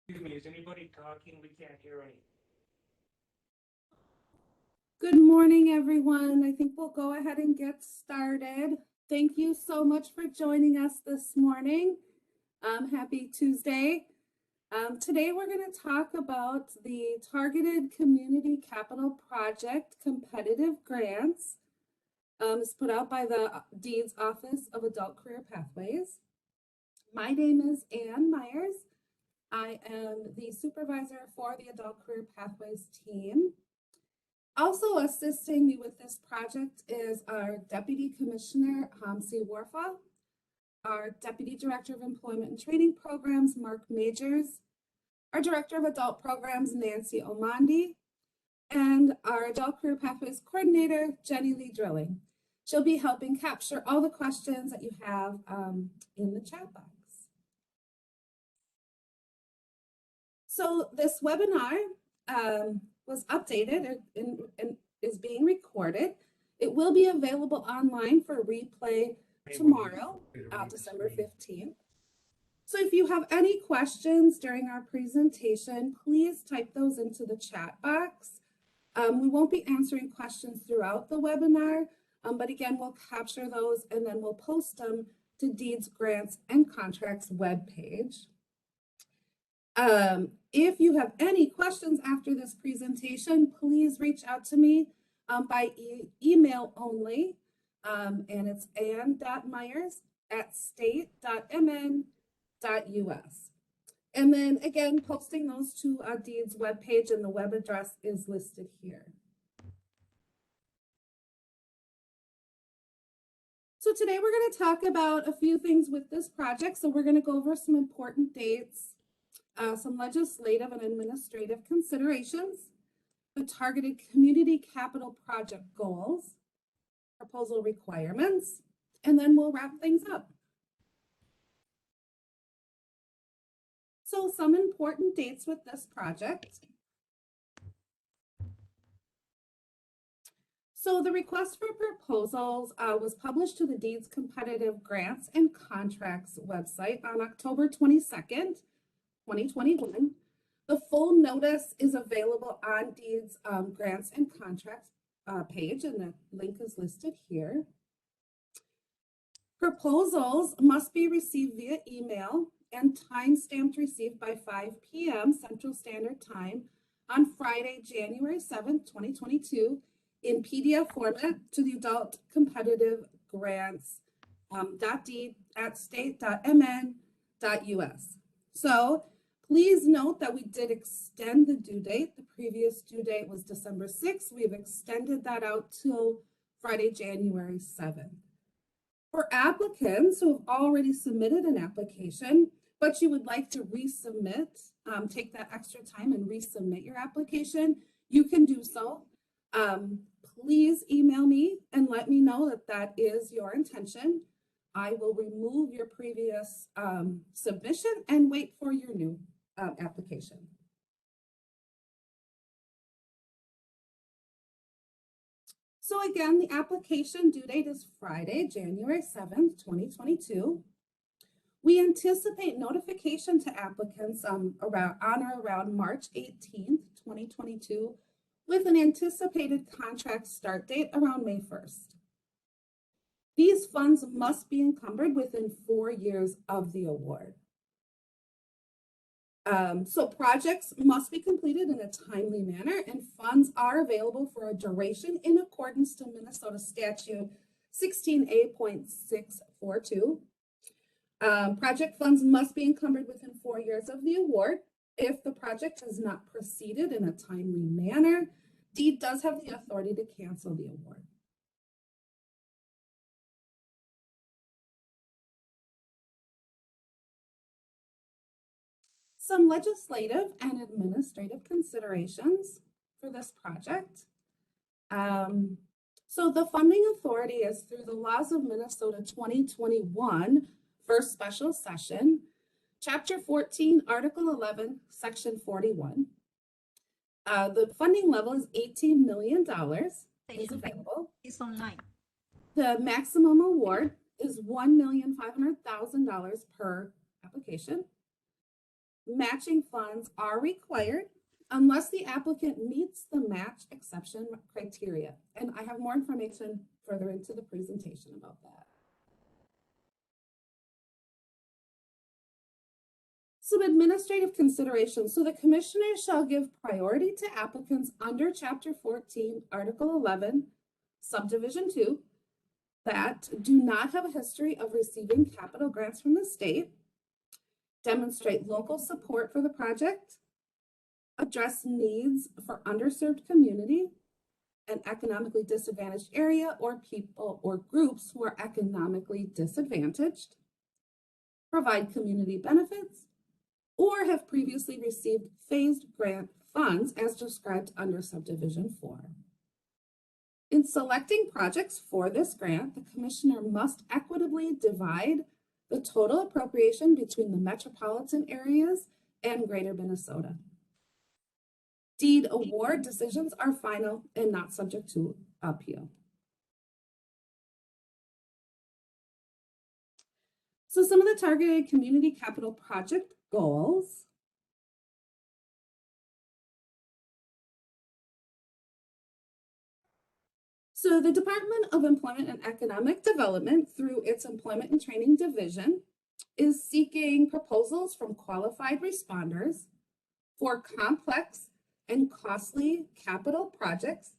Excuse me, is anybody talking? We can't hear any. Good morning, everyone. I think we'll go ahead and get started. Thank you so much for joining us this morning. Happy Tuesday. Today we're going to talk about the Targeted Community Capital Project Competitive Grants. It's put out by the Dean's Office of Adult Career Pathways. My name is Ann Myers. I am the supervisor for the Adult Career Pathways team. Also assisting me with this project is our Deputy Commissioner, Hamsi Warfa, our Deputy Director of Employment and Training Programs, Mark Majors, our Director of Adult Programs, Nancy Omandi, and our Adult Career Pathways Coordinator, Jenny Lee Drilling. She'll be helping capture all the questions that you have in the chat box. So this webinar was updated and is being recorded. It will be available online for replay tomorrow, December 15th. So if you have any questions during our presentation, please type those into the chat box. We won't be answering questions throughout the webinar, but again, we'll capture those and then we'll post them to Deeds, Grants, and Contracts webpage. If you have any questions after this presentation, please reach out to me by email only, and it's ann.myers@state.mn.us. And then again, posting those to Deeds webpage, and the web address is listed here. So today we're going to talk about a few things with this project. So we're going to go over some important dates, some legislative and administrative considerations, the targeted community capital project goals, proposal requirements, and then we'll wrap things up. So some important dates with this project. So the request for proposals was published to the Deeds Competitive Grants and Contracts website on October 22nd, 2021. The full notice is available on Deeds Grants and Contracts page, and the link is listed here. Proposals must be received via email and time-stamped received by 5 p.m. Central Standard Time on Friday, January 7th, 2022 in PDF format to the Adult Competitive Grants .deed@state.mn.us. So please note that we did extend the due date. The previous due date was December 6th. We've extended that out till Friday, January 7th. For applicants who have already submitted an application, but you would like to resubmit, take that extra time and resubmit your application, you can do so. Please email me and let me know that that is your intention. I will remove your previous submission and wait for your new application. So again, the application due date is Friday, January 7th, 2022. We anticipate notification to applicants on or around March 18th, 2022, with an anticipated contract start date around May 1st. These funds must be encumbered within 4 years of the award. So projects must be completed in a timely manner, and funds are available for a duration in accordance to Minnesota Statute 16A.642. Project funds must be encumbered within 4 years of the award. If the project has not proceeded in a timely manner, DEED does have the authority to cancel the award. Some legislative and administrative considerations for this project. So the funding authority is through the laws of Minnesota 2021 first special session, Chapter 14, Article 11, Section 41. The funding level is $18 million is available. It's online. The maximum award is $1,500,000 per application. matching funds are required unless the applicant meets the match exception criteria. And I have more information further into the presentation about that. Some administrative considerations. So the commissioner shall give priority to applicants under Chapter 14, Article 11, Subdivision 2, that do not have a history of receiving capital grants from the state, demonstrate local support for the project, address needs for underserved community, an economically disadvantaged area, or people or groups who are economically disadvantaged, provide community benefits, or have previously received phased grant funds as described under Subdivision 4. In selecting projects for this grant, the commissioner must equitably divide the total appropriation between the metropolitan areas and Greater Minnesota. Deed award decisions are final and not subject to appeal. So some of the targeted community capital project goals. So the Department of Employment and Economic Development, through its Employment and Training Division, is seeking proposals from qualified responders for complex and costly capital projects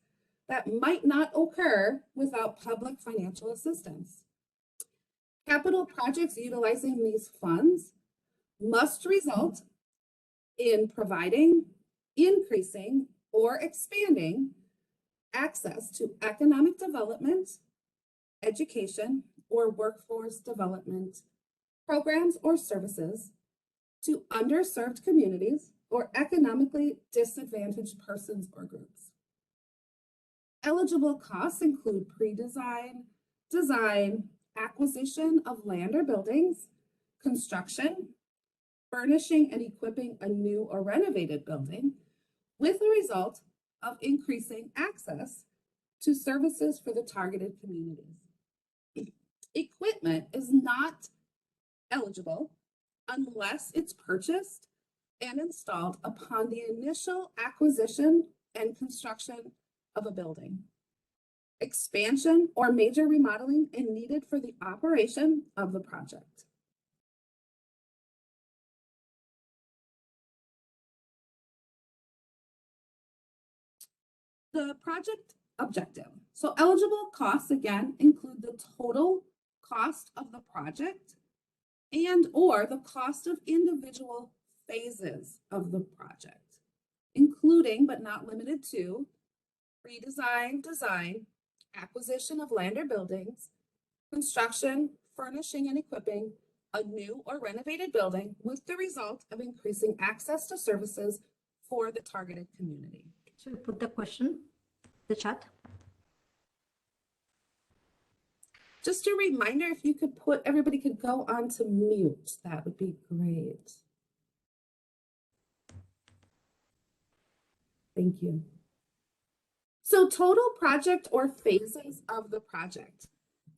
that might not occur without public financial assistance. Capital projects utilizing these funds must result in providing, increasing, or expanding access to economic development, education, or workforce development programs or services to underserved communities or economically disadvantaged persons or groups. Eligible costs include pre-design, design, acquisition of land or buildings, construction, furnishing and equipping a new or renovated building, with the result of increasing access to services for the targeted communities. Equipment is not eligible unless it's purchased and installed upon the initial acquisition and construction of a building. Expansion or major remodeling is needed for the operation of the project. The project objective. So eligible costs, again, include the total cost of the project and or the cost of individual phases of the project, including but not limited to pre-design, design, acquisition of land or buildings, construction, furnishing and equipping a new or renovated building, with the result of increasing access to services for the targeted community. So you put the question, the chat. Just a reminder, if you could everybody could go on to mute, that would be great. Thank you. So total project or phases of the project.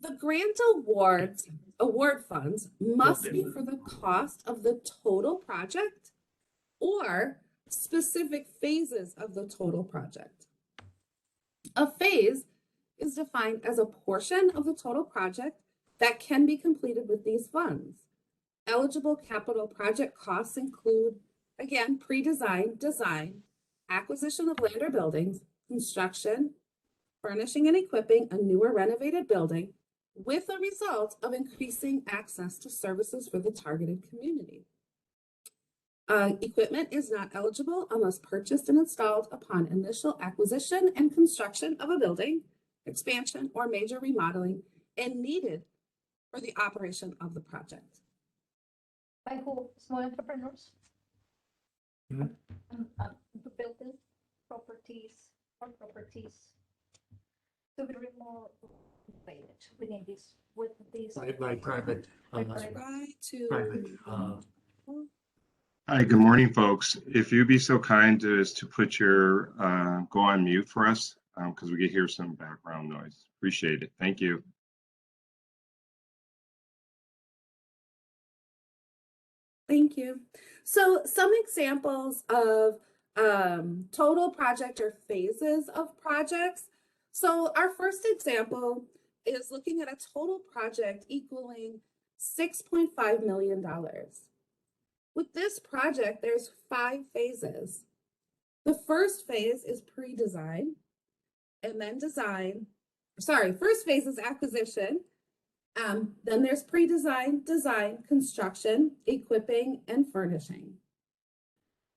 The grant award funds must be for the cost of the total project or specific phases of the total project. A phase is defined as a portion of the total project that can be completed with these funds. Eligible capital project costs include, again, pre-design, design, acquisition of land or buildings, construction, furnishing and equipping a new or renovated building, with the result of increasing access to services for the targeted community. Equipment is not eligible unless purchased and installed upon initial acquisition and construction of a building, expansion, or major remodeling, and needed for the operation of the project. By who? Small entrepreneurs? Mhm. To building properties or properties to be removed. We need this with this. By private. By private. Try to. Private. Hi, good morning, folks. If you'd be so kind as to put your, go on mute for us, because we can hear some background noise. Appreciate it. Thank you. Thank you. So some examples of total project or phases of projects. So our first example is looking at a total project equaling $6.5 million. With this project, there's 5 phases. The first phase is pre-design, and then first phase is acquisition. Then there's pre-design, design, construction, equipping, and furnishing.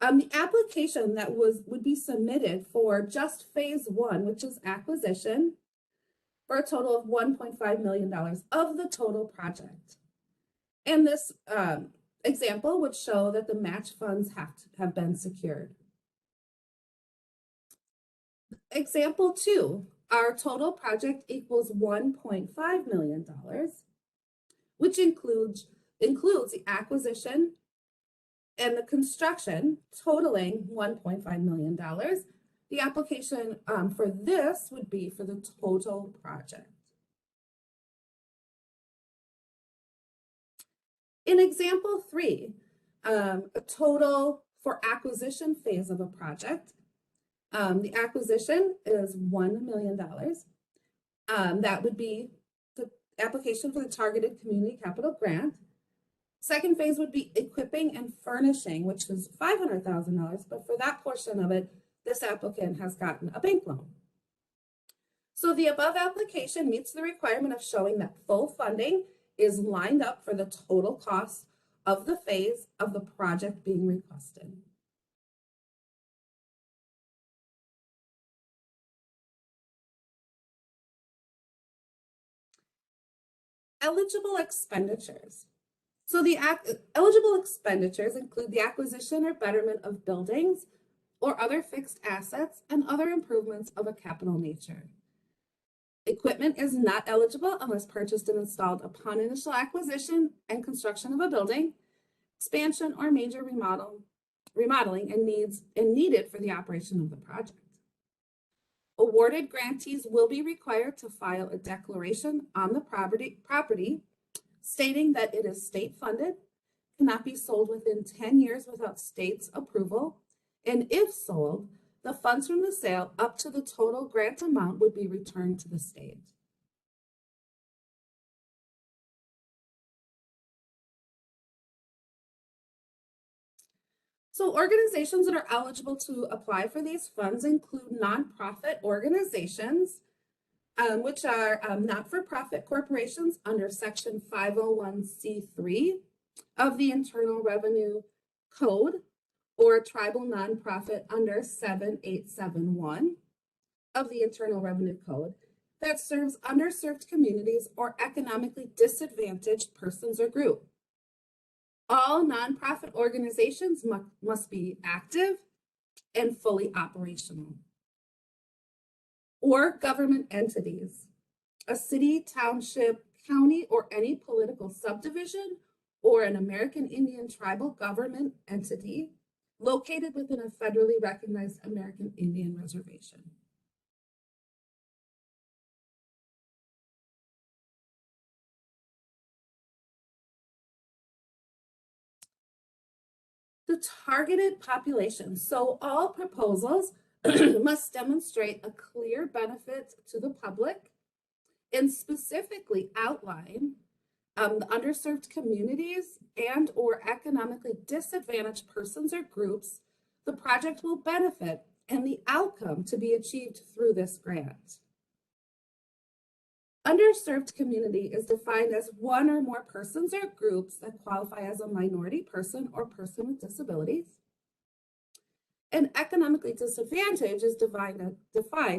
The application that would be submitted for just phase 1, which is acquisition, for a total of $1.5 million of the total project. And this example would show that the match funds have been secured. Example 2, our total project equals $1.5 million, which includes the acquisition and the construction totaling $1.5 million. The application for this would be for the total project. In example 3, a total for acquisition phase of a project. The acquisition is $1 million. That would be the application for the targeted community capital grant. Second phase would be equipping and furnishing, which is $500,000, but for that portion of it, this applicant has gotten a bank loan. So the above application meets the requirement of showing that full funding is lined up for the total cost of the phase of the project being requested. Eligible expenditures. So the eligible expenditures include the acquisition or betterment of buildings or other fixed assets and other improvements of a capital nature. Equipment is not eligible unless purchased and installed upon initial acquisition and construction of a building, expansion or major remodeling and needed for the operation of the project. Awarded grantees will be required to file a declaration on the property stating that it is state funded, cannot be sold within 10 years without state's approval, and if sold, the funds from the sale up to the total grant amount would be returned to the state. So organizations that are eligible to apply for these funds include nonprofit organizations, which are not-for-profit corporations under Section 501c3 of the Internal Revenue Code, or a tribal nonprofit under 7871 of the Internal Revenue Code that serves underserved communities or economically disadvantaged persons or groups. All nonprofit organizations must be active and fully operational. Or government entities, a city, township, county, or any political subdivision, or an American Indian tribal government entity located within a federally recognized American Indian reservation. The targeted population. So all proposals must demonstrate a clear benefit to the public and specifically outline the underserved communities and or economically disadvantaged persons or groups the project will benefit and the outcome to be achieved through this grant. Underserved community is defined as one or more persons or groups that qualify as a minority person or person with disabilities. And economically disadvantaged is defined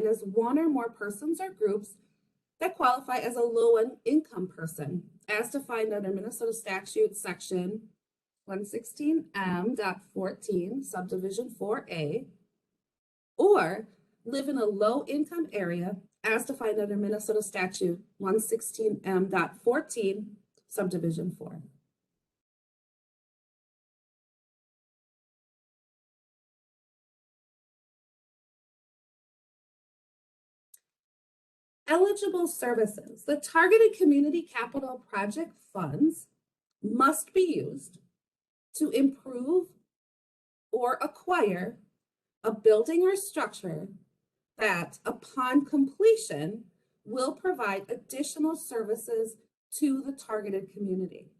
as one or more persons or groups that qualify as a low-income person, as defined under Minnesota Statute Section 116M.14, Subdivision 4A, or live in a low-income area, as defined under Minnesota Statute 116M.14, Subdivision 4. Eligible services. The targeted community capital project funds must be used to improve or acquire a building or structure that, upon completion, will provide additional services to the targeted community.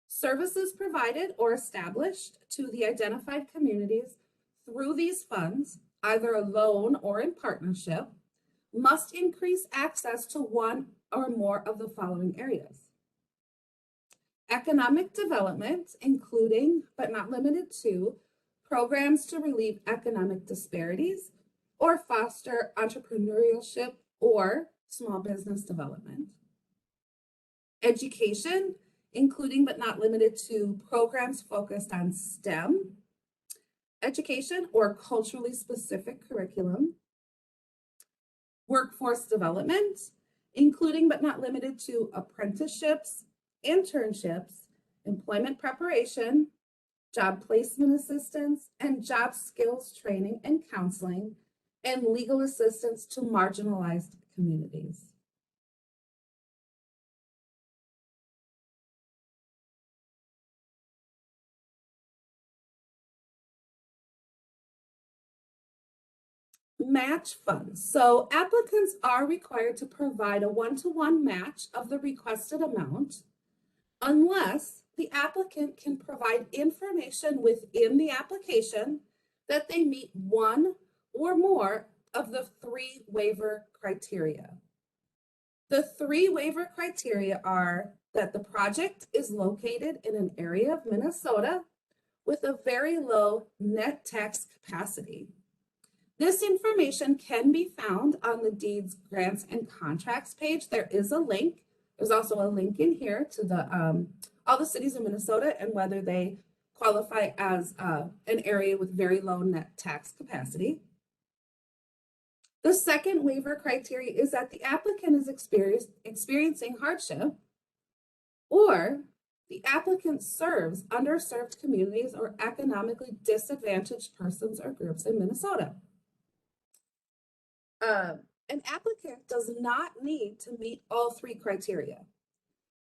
Services provided or established to the identified communities through these funds, either alone or in partnership, must increase access to one or more of the following areas. Economic development, including but not limited to programs to relieve economic disparities or foster entrepreneurship or small business development. Education, including but not limited to programs focused on STEM education or culturally specific curriculum. Workforce development, including but not limited to apprenticeships, internships, employment preparation, job placement assistance, and job skills training and counseling, and legal assistance to marginalized communities. Match funds. So applicants are required to provide a one-to-one match of the requested amount unless the applicant can provide information within the application that they meet one or more of the 3 waiver criteria. The 3 waiver criteria are that the project is located in an area of Minnesota with a very low net tax capacity. This information can be found on the deeds, grants, and contracts page. There is a link. There's also a link in here to the all the cities in Minnesota and whether they qualify as an area with very low net tax capacity. The second waiver criteria is that the applicant is experiencing hardship, or the applicant serves underserved communities or economically disadvantaged persons or groups in Minnesota. An applicant does not need to meet all 3 criteria.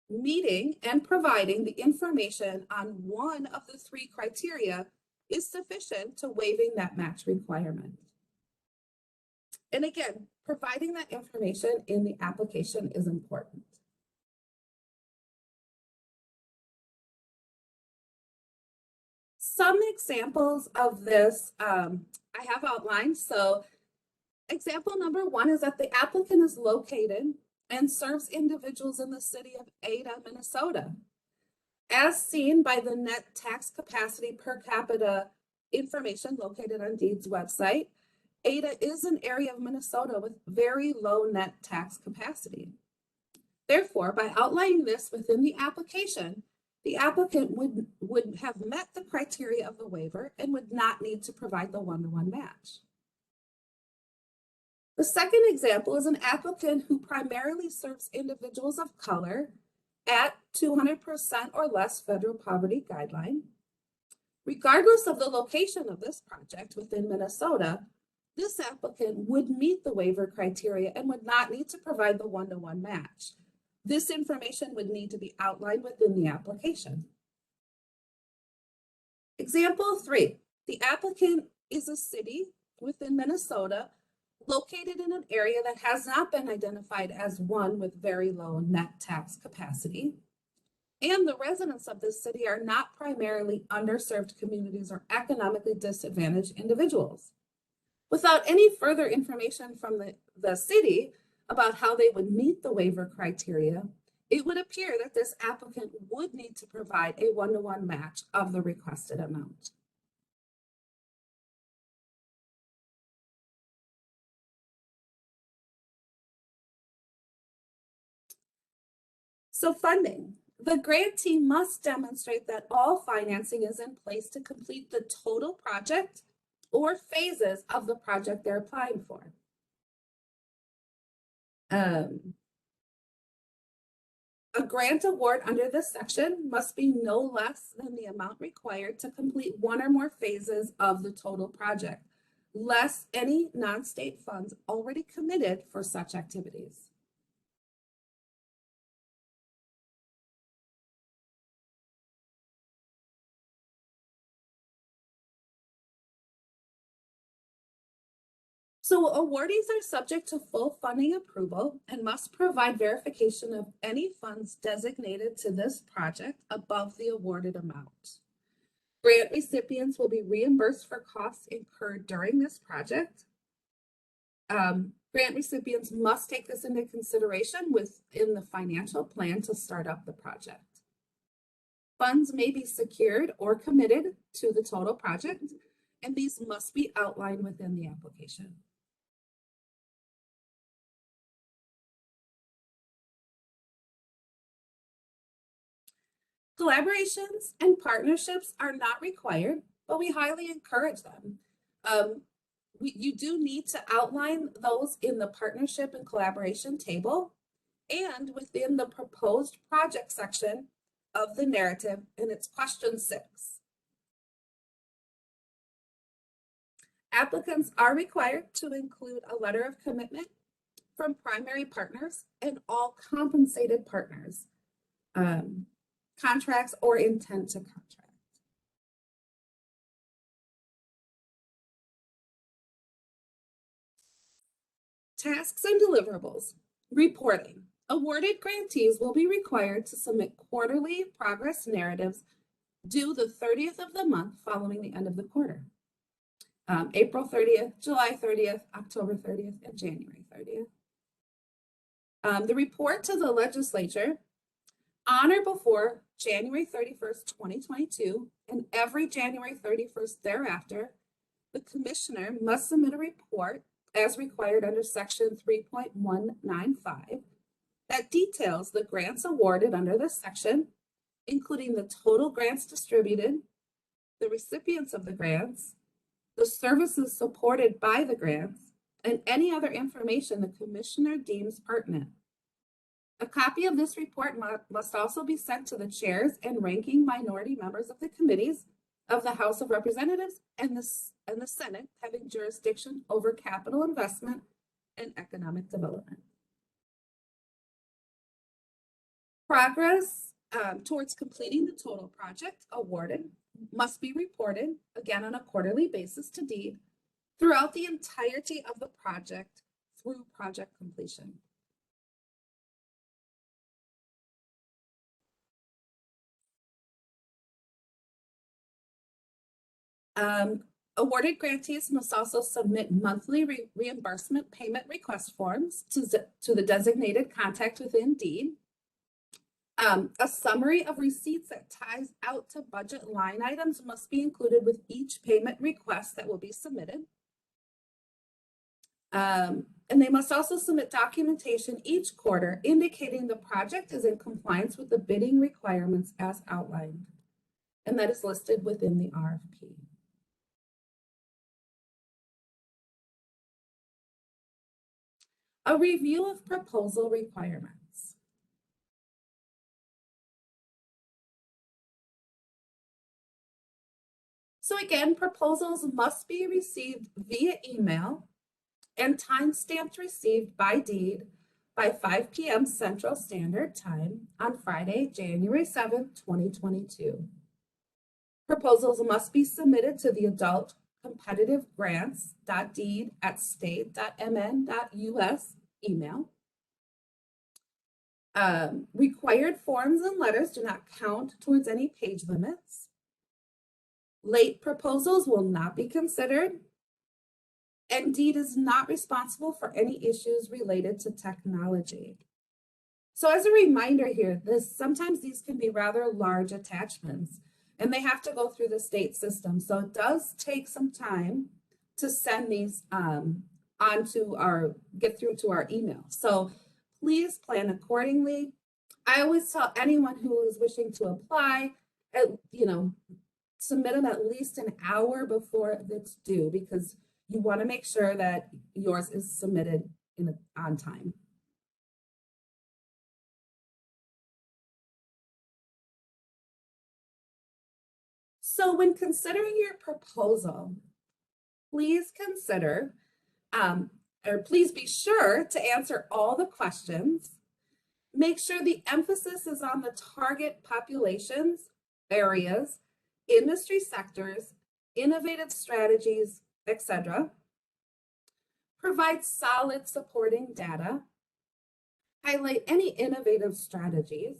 Meeting and providing the information on one of the 3 criteria is sufficient to waiving that match requirement. And again, providing that information in the application is important. Some examples of this I have outlined. So example number 1 is that the applicant is located and serves individuals in the city of Ada, Minnesota. As seen by the net tax capacity per capita information located on Deed's website, Ada is an area of Minnesota with very low net tax capacity. Therefore, by outlining this within the application, the applicant would have met the criteria of the waiver and would not need to provide the one-to-one match. The second example is an applicant who primarily serves individuals of color at 200% or less federal poverty guideline. Regardless of the location of this project within Minnesota, this applicant would meet the waiver criteria and would not need to provide the one-to-one match. This information would need to be outlined within the application. Example 3, the applicant is a city within Minnesota located in an area that has not been identified as one with very low net tax capacity. And the residents of this city are not primarily underserved communities or economically disadvantaged individuals. Without any further information from the city about how they would meet the waiver criteria, it would appear that this applicant would need to provide a one-to-one match of the requested amount. So funding. The grantee must demonstrate that all financing is in place to complete the total project or phases of the project they're applying for. A grant award under this section must be no less than the amount required to complete one or more phases of the total project, less any non-state funds already committed for such activities. So awardees are subject to full funding approval and must provide verification of any funds designated to this project above the awarded amount. Grant recipients will be reimbursed for costs incurred during this project. Grant recipients must take this into consideration within the financial plan to start up the project. Funds may be secured or committed to the total project, and these must be outlined within the application. Collaborations and partnerships are not required, but we highly encourage them. You do need to outline those in the partnership and collaboration table and within the proposed project section of the narrative, and it's question 6. Applicants are required to include a letter of commitment from primary partners and all compensated partners, contracts or intent to contract. Tasks and deliverables. Reporting. Awarded grantees will be required to submit quarterly progress narratives due the 30th of the month following the end of the quarter. April 30th, July 30th, October 30th, and January 30th. The report to the legislature on or before January 31st, 2022, and every January 31st thereafter, the commissioner must submit a report as required under section 3.195 that details the grants awarded under this section, including the total grants distributed, the recipients of the grants, the services supported by the grants, and any other information the commissioner deems pertinent. A copy of this report must also be sent to the chairs and ranking minority members of the committees of the House of Representatives and the Senate having jurisdiction over capital investment and economic development. Progress towards completing the total project awarded must be reported, again on a quarterly basis, to DEED throughout the entirety of the project through project completion. Awarded grantees must also submit monthly reimbursement payment request forms to the designated contact within DEED. A summary of receipts that ties out to budget line items must be included with each payment request that will be submitted. And they must also submit documentation each quarter indicating the project is in compliance with the bidding requirements as outlined. And that is listed within the RFP. A review of proposal requirements. So again, proposals must be received via email and time-stamped received by DEED by 5 p.m. Central Standard Time on Friday, January 7th, 2022. Proposals must be submitted to the adult competitive grants.deed@state.mn.us email. Required forms and letters do not count towards any page limits. Late proposals will not be considered. And DEED is not responsible for any issues related to technology. So as a reminder here, sometimes these can be rather large attachments and they have to go through the state system. So it does take some time to send these get through to our email. So please plan accordingly. I always tell anyone who is wishing to apply, submit them at least an hour before it's due, because you want to make sure that yours is submitted on time. So when considering your proposal, please consider, or please be sure to answer all the questions. Make sure the emphasis is on the target populations, areas, industry sectors, innovative strategies, etc. provide solid supporting data, highlight any innovative strategies,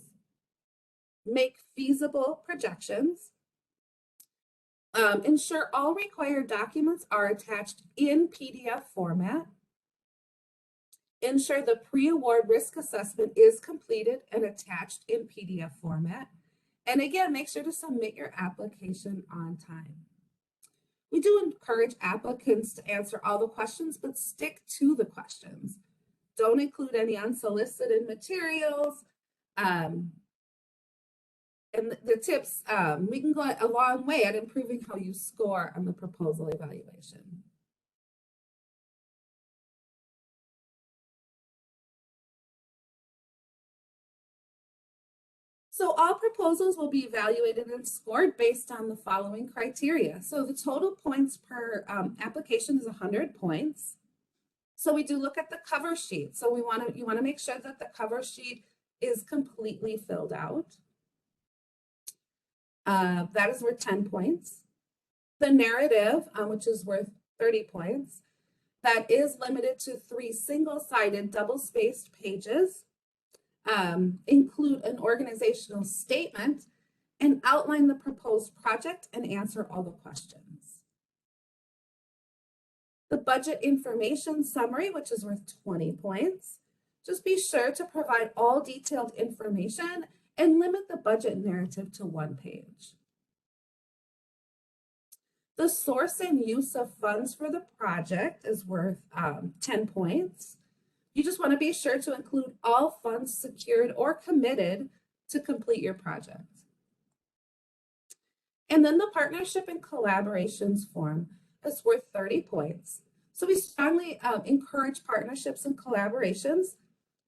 make feasible projections, ensure all required documents are attached in PDF format, ensure the pre-award risk assessment is completed and attached in PDF format, and again, make sure to submit your application on time. We do encourage applicants to answer all the questions, but stick to the questions. Don't include any unsolicited materials. And the tips, we can go a long way at improving how you score on the proposal evaluation. So all proposals will be evaluated and scored based on the following criteria. So the total points per application is 100 points. So we do look at the cover sheet. So you want to make sure that the cover sheet is completely filled out. That is worth 10 points. The narrative, which is worth 30 points, that is limited to 3 single-sided double-spaced pages. Include an organizational statement and outline the proposed project and answer all the questions. The budget information summary, which is worth 20 points. Just be sure to provide all detailed information and limit the budget narrative to 1 page. The source and use of funds for the project is worth 10 points. You just want to be sure to include all funds secured or committed to complete your project. And then the partnership and collaborations form is worth 30 points. So we strongly encourage partnerships and collaborations.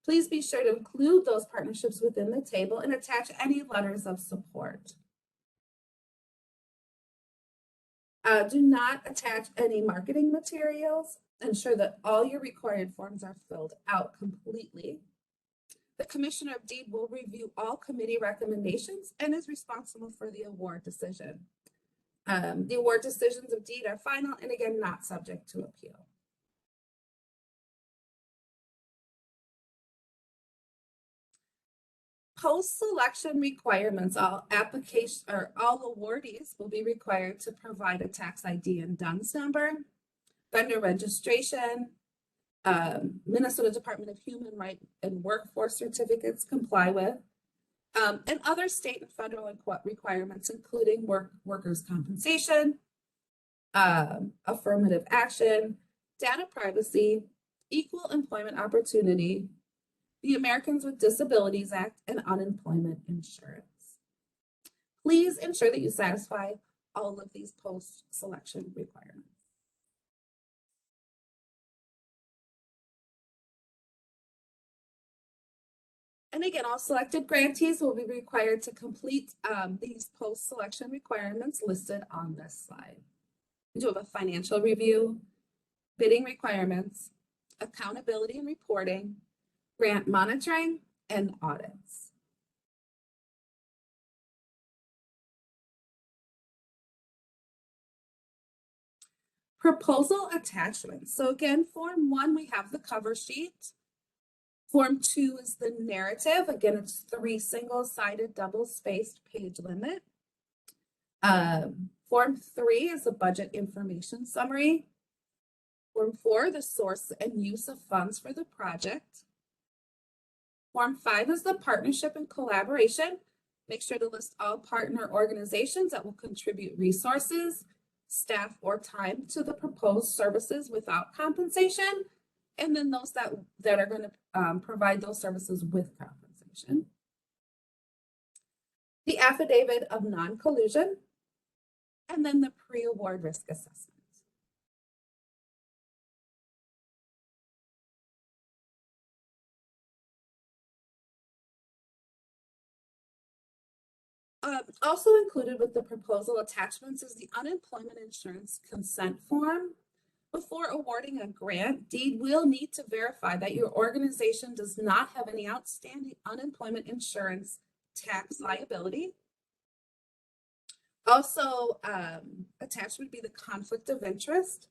Please be sure to include those partnerships within the table and attach any letters of support. Do not attach any marketing materials. Ensure that all your required forms are filled out completely. The Commissioner of Deed will review all committee recommendations and is responsible for the award decision. The award decisions of Deed are final and again, not subject to appeal. Post-selection requirements, all awardees will be required to provide a tax ID and DUNS number, vendor registration, Minnesota Department of Human Rights and Workforce certificates comply with, and other state and federal requirements, including workers' compensation, affirmative action, data privacy, equal employment opportunity, the Americans with Disabilities Act, and unemployment insurance. Please ensure that you satisfy all of these post-selection requirements. And again, all selected grantees will be required to complete these post-selection requirements listed on this slide. We do have a financial review, bidding requirements, accountability and reporting, grant monitoring, and audits. Proposal attachments. So again, Form 1, we have the cover sheet. Form 2 is the narrative. Again, it's 3 single-sided double-spaced page limit. Form 3 is the budget information summary. Form 4, the source and use of funds for the project. Form 5 is the partnership and collaboration. Make sure to list all partner organizations that will contribute resources, staff, or time to the proposed services without compensation, and then those that are going to provide those services with compensation. The affidavit of non-collusion, and then the pre-award risk assessment. Also included with the proposal attachments is the unemployment insurance consent form. Before awarding a grant, Deed will need to verify that your organization does not have any outstanding unemployment insurance tax liability. Also attached would be the conflict of interest.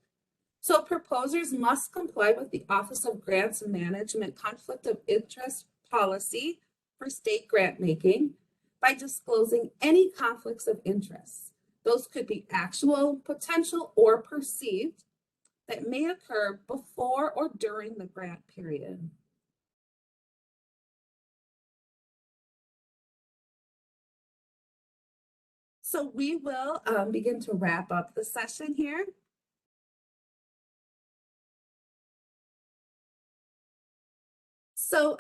So proposers must comply with the Office of Grants Management Conflict of Interest Policy for state grant making by disclosing any conflicts of interest. Those could be actual, potential, or perceived that may occur before or during the grant period. So we will begin to wrap up the session here. So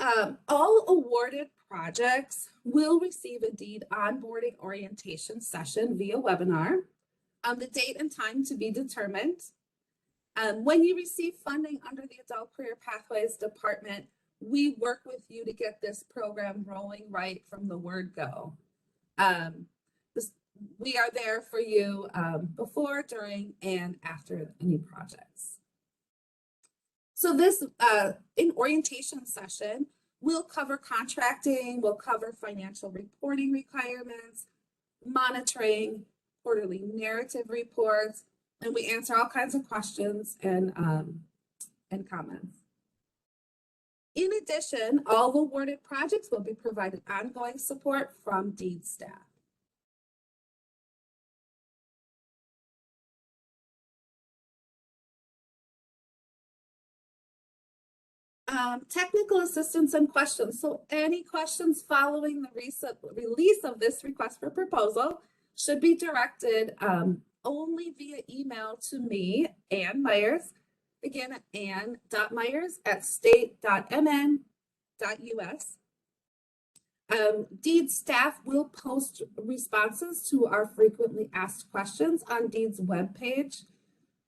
all awarded projects will receive a deed onboarding orientation session via webinar. The date and time to be determined. When you receive funding under the Adult Career Pathways Department, we work with you to get this program rolling right from the word go. We are there for you before, during, and after any projects. So this in orientation session, we'll cover contracting, we'll cover financial reporting requirements, monitoring, quarterly narrative reports, and we answer all kinds of questions and comments. In addition, all awarded projects will be provided ongoing support from deed staff. Technical assistance and questions. So any questions following the recent release of this request for proposal should be directed only via email to me, Ann Myers, again at ann.myers@state.mn.us. Deed staff will post responses to our frequently asked questions on Deed's webpage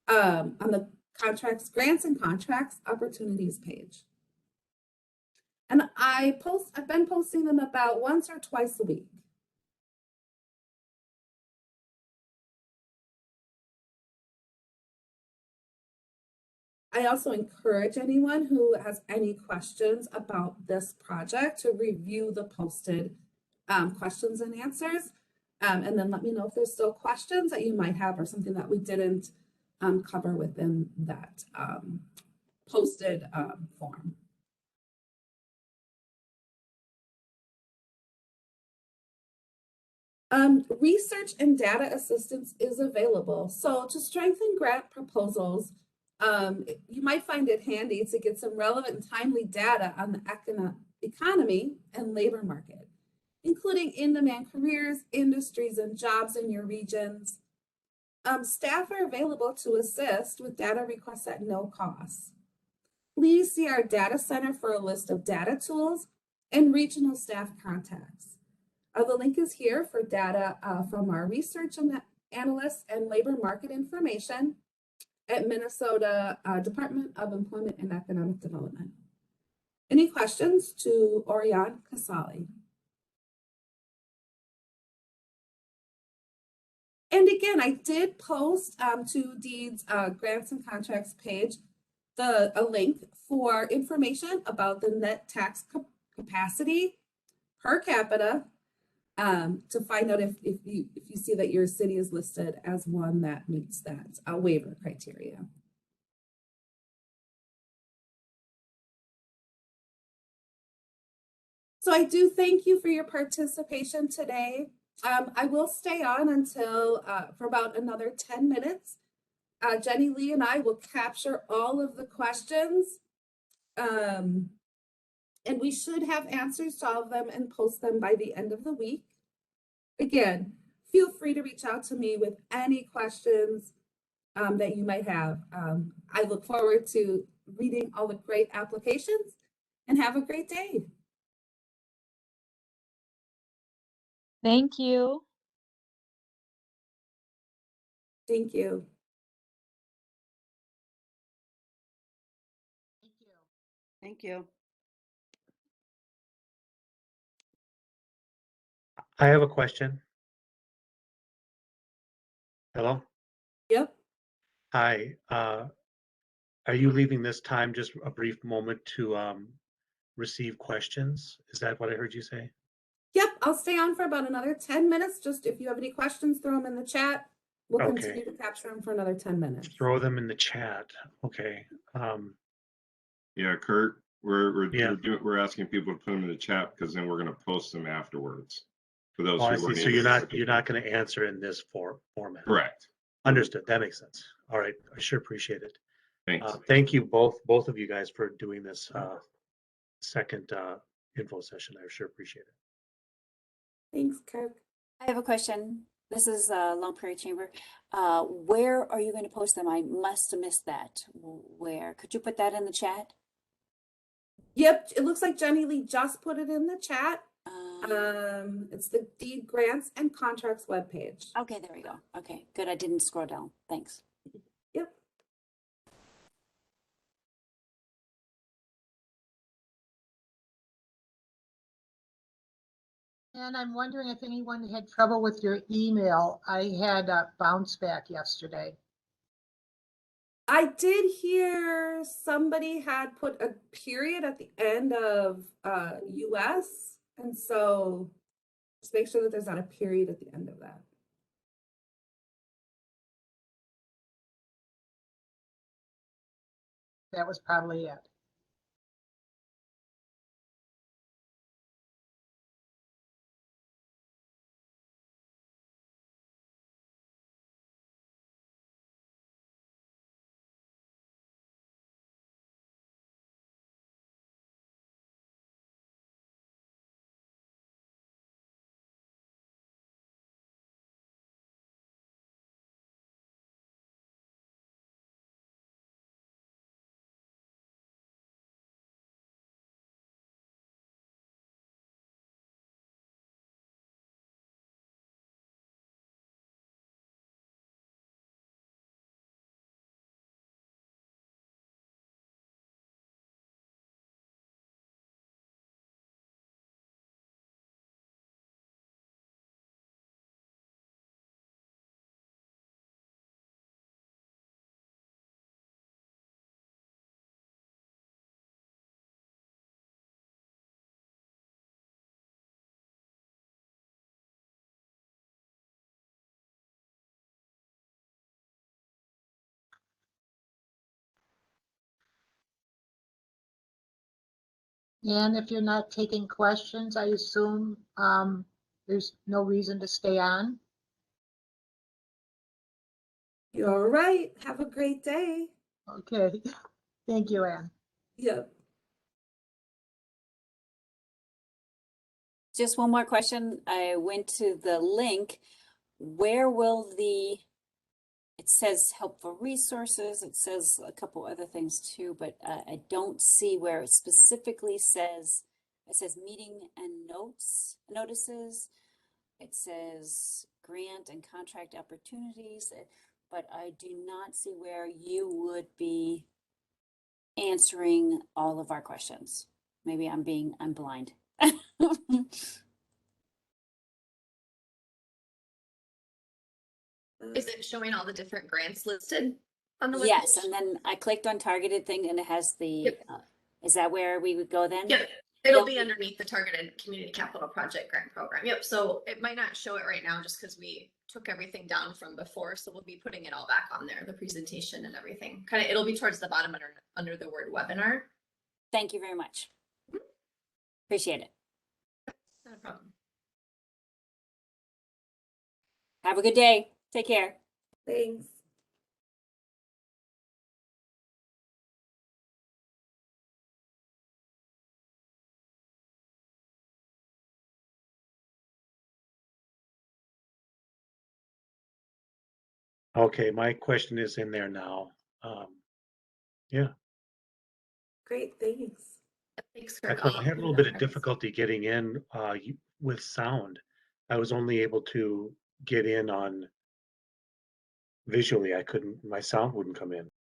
on the contracts, grants and contracts opportunities page. And I've been posting them about once or twice a week. I also encourage anyone who has any questions about this project to review the posted questions and answers. And then let me know if there's still questions that you might have or something that we didn't cover within that posted form. Research and data assistance is available. So to strengthen grant proposals, you might find it handy to get some relevant and timely data on the economy and labor market, including in-demand careers, industries, and jobs in your regions. Staff are available to assist with data requests at no cost. Please see our data center for a list of data tools and regional staff contacts. The link is here for data from our research and analysts and labor market information at Minnesota Department of Employment and Economic Development. Any questions to Orion Casali? And again, I did post to Deed's grants and contracts page a link for information about the net tax capacity per capita to find out if you see that your city is listed as one that meets that waiver criteria. So I do thank you for your participation today. I will stay on until for about another 10 minutes. Jenny Lee and I will capture all of the questions. And we should have answers to all of them and post them by the end of the week. Again, feel free to reach out to me with any questions that you might have. I look forward to reading all the great applications and have a great day. Thank you. Thank you. Thank you. I have a question. Hello? Yep. Hi. Are you leaving this time just a brief moment to receive questions? Is that what I heard you say? Yep, I'll stay on for about another 10 minutes. Just if you have any questions, throw them in the chat. We'll Okay. continue to capture them for another 10 minutes. Throw them in the chat. Okay. Yeah, Kurt, Yeah. we're asking people to put them in the chat because then we're going to post them afterwards. For those Oh, I who see. weren't So able you're to not participate. going to answer in this format. Correct. Understood. That makes sense. All right. I sure appreciate it. Thanks. Thank you both of you guys for doing this second info session. I sure appreciate it. Thanks, Kirk. I have a question. This is Long Prairie Chamber. Where are you going to post them? I must have missed that. Where? Could you put that in the chat? Yep, it looks like Jenny Lee just put it in the chat. Um, It's the deed grants and contracts webpage. okay, there we go. Okay, good. I didn't scroll down. Thanks. Yep. And I'm wondering if anyone had trouble with your email. I had a bounce back yesterday. I did hear somebody had put a period at the end of US, and so just make sure that there's not a period at the end of that. That was probably it. And if you're not taking questions, I assume there's no reason to stay on. You're right. Have a great day. Okay, thank you, Anne. Yep. Just one more question. I went to the link. Where will it says helpful resources. It says a couple other things too, but I don't see where it specifically says, it says meeting and notices. It says grant and contract opportunities, but I do not see where you would be answering all of our questions. Maybe I'm blind. Is it showing all the different grants listed on the Yes, webpage? and then I clicked on targeted thing and it has the, Yep. Is that where we would go then? Yep, it'll Yep. be underneath the targeted community capital project grant program. Yep, so it might not show it right now just because we took everything down from before. So we'll be putting it all back on there, the presentation and everything. Kind of, it'll be towards the bottom under the word webinar. Thank you very much. Appreciate it. Not a problem. Have a good day. Take care. Thanks. Okay, my question is in there now. Yeah, Great, thanks. Thanks, Kurt. excellent. I had a little bit of difficulty getting in with sound. I was only able to get in on visually. My sound wouldn't come in.